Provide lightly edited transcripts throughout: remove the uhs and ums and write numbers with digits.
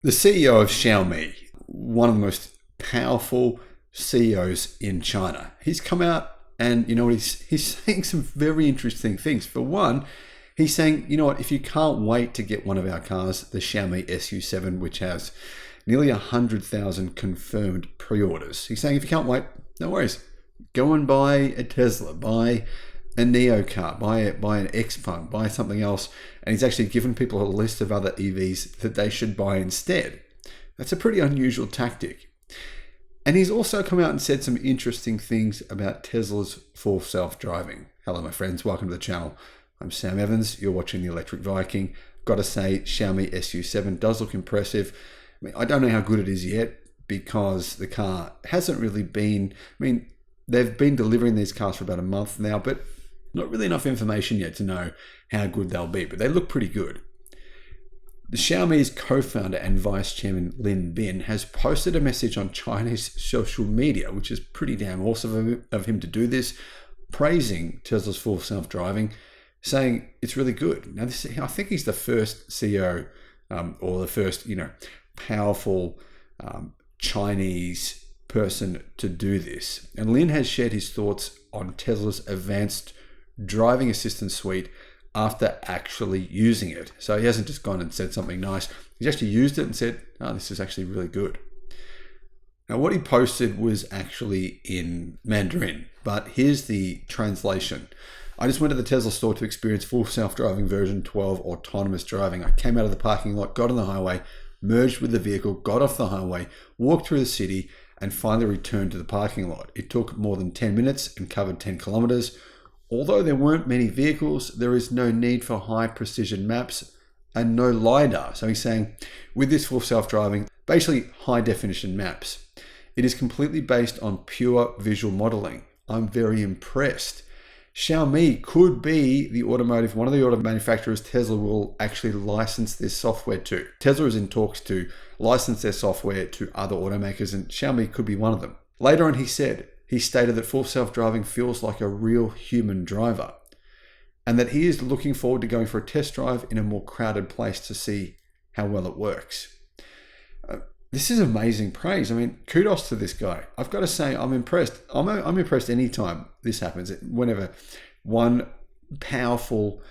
The CEO of Xiaomi, one of the most powerful CEOs in China, he's come out and you know what he's saying some very interesting things. For one, he's saying, you know what, if you can't wait to get one of our cars, the Xiaomi SU7, which has nearly 100,000 confirmed pre-orders, he's saying if you can't wait, no worries, go and buy a Tesla, buy a Neo car, buy an Xpeng, buy something else. And he's actually given people a list of other EVs that they should buy instead. That's a pretty unusual tactic. And he's also come out and said some interesting things about Tesla's full self-driving. Hello, my friends. Welcome to the channel. I'm Sam Evans. You're watching The Electric Viking. Got to say, Xiaomi SU7 does look impressive. I don't know how good it is yet because the car hasn't really been... they've been delivering these cars for about a month now, but not really enough information yet to know how good they'll be, but they look pretty good. The Xiaomi's co-founder and vice chairman Lin Bin has posted a message on Chinese social media, which is pretty damn awesome of him to do this, praising Tesla's full self-driving, saying it's really good. Now, I think he's the first CEO or the first, powerful Chinese person to do this. And Lin has shared his thoughts on Tesla's advanced driving assistance suite after actually using it. So he hasn't just gone and said something nice. He's actually used it and said, oh, this is actually really good. Now, what he posted was actually in Mandarin, but here's the translation. I just went to the Tesla store to experience full self-driving version 12 autonomous driving. I came out of the parking lot, got on the highway, merged with the vehicle, got off the highway, walked through the city, and finally returned to the parking lot. It took more than 10 minutes and covered 10 kilometers. Although there weren't many vehicles, there is no need for high precision maps and no LiDAR. So he's saying with this full self-driving, basically high definition maps, it is completely based on pure visual modeling. I'm very impressed. Xiaomi could be one of the auto manufacturers Tesla will actually license this software to. Tesla is in talks to license their software to other automakers, and Xiaomi could be one of them. Later on, he stated that full self-driving feels like a real human driver and that he is looking forward to going for a test drive in a more crowded place to see how well it works. This is amazing praise. Kudos to this guy. I've got to say, I'm impressed. I'm impressed anytime this happens. Whenever one powerful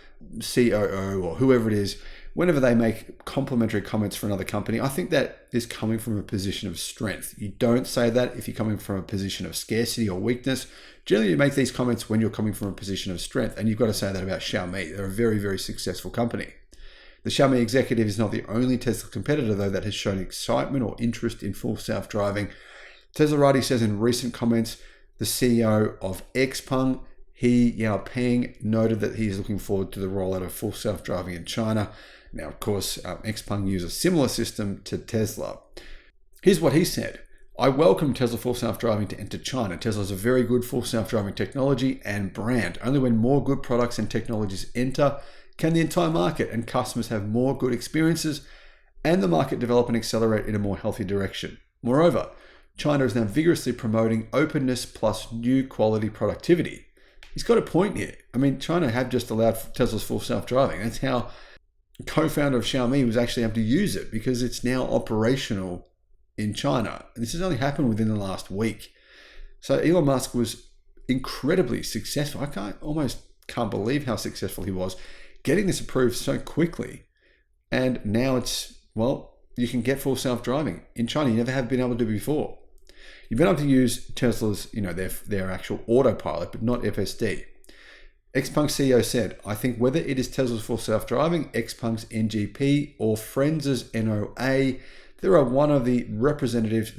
COO or whoever it is, whenever they make complimentary comments for another company, I think that is coming from a position of strength. You don't say that if you're coming from a position of scarcity or weakness. Generally, you make these comments when you're coming from a position of strength, and you've got to say that about Xiaomi. They're a very, very successful company. The Xiaomi executive is not the only Tesla competitor, though, that has shown excitement or interest in full self-driving. Teslarati says in recent comments, the CEO of Xpeng, He Yaopeng, noted that he is looking forward to the rollout of full self-driving in China. Now, of course, Xpeng use a similar system to Tesla. Here's what he said. I welcome Tesla full self-driving to enter China. Tesla is a very good full self-driving technology and brand. Only when more good products and technologies enter can the entire market and customers have more good experiences and the market develop and accelerate in a more healthy direction. Moreover, China is now vigorously promoting openness plus new quality productivity. He's got a point here. China have just allowed Tesla's full self-driving. That's how co-founder of Xiaomi was actually able to use it, because it's now operational in China. And this has only happened within the last week. So Elon Musk was incredibly successful. I almost can't believe how successful he was getting this approved so quickly. And now you can get full self-driving in China. You never have been able to do before. You've been able to use Tesla's, their actual autopilot, but not FSD. Xpeng CEO said, I think whether it is Tesla's full self-driving, Xpeng's NGP, or Friends' NOA, these are one of the representatives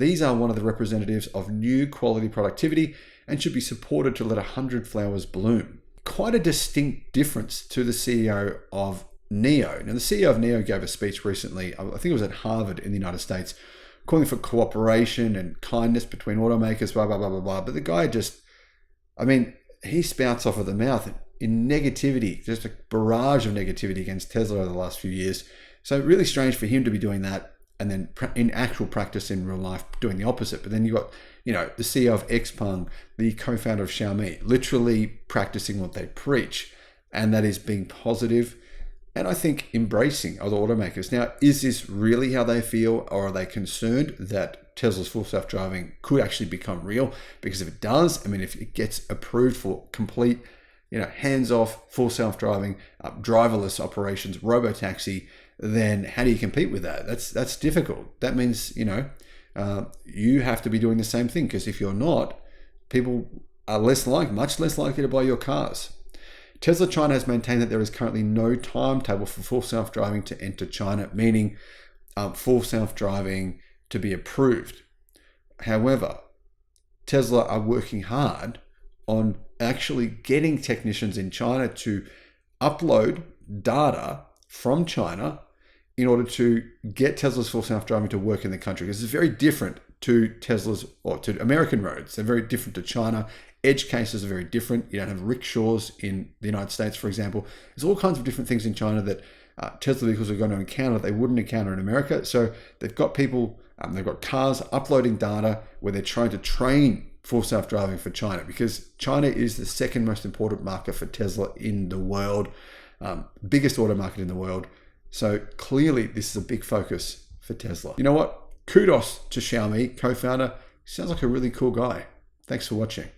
of new quality productivity and should be supported to let 100 flowers bloom. Quite a distinct difference to the CEO of NIO. Now, the CEO of NIO gave a speech recently, I think it was at Harvard in the United States, calling for cooperation and kindness between automakers, blah, blah, blah, blah, blah. But the guy he spouts off of the mouth in negativity, just a barrage of negativity against Tesla over the last few years. So really strange for him to be doing that and then in actual practice in real life doing the opposite. But then you got, the CEO of Xpeng, the co-founder of Xiaomi, literally practicing what they preach. And that is being positive and I think embracing other automakers. Now, is this really how they feel, or are they concerned that Tesla's full self-driving could actually become real? Because if it does, I mean, if it gets approved for complete, hands-off, full self-driving, driverless operations, robo-taxi, then how do you compete with that? That's difficult. That means, you have to be doing the same thing, because if you're not, people are much less likely to buy your cars. Tesla China has maintained that there is currently no timetable for full self-driving to enter China, meaning full self-driving to be approved. However, Tesla are working hard on actually getting technicians in China to upload data from China in order to get Tesla's full self-driving to work in the country. Because it's very different to Tesla's or to American roads. They're very different to China. Edge cases are very different. You don't have rickshaws in the United States, for example. There's all kinds of different things in China that Tesla vehicles are going to encounter that they wouldn't encounter in America. So they've got people, they've got cars uploading data where they're trying to train full self-driving for China, because China is the second most important market for Tesla in the world, biggest auto market in the world. So clearly this is a big focus for Tesla. You know what? Kudos to Xiaomi co-founder. Sounds like a really cool guy. Thanks for watching.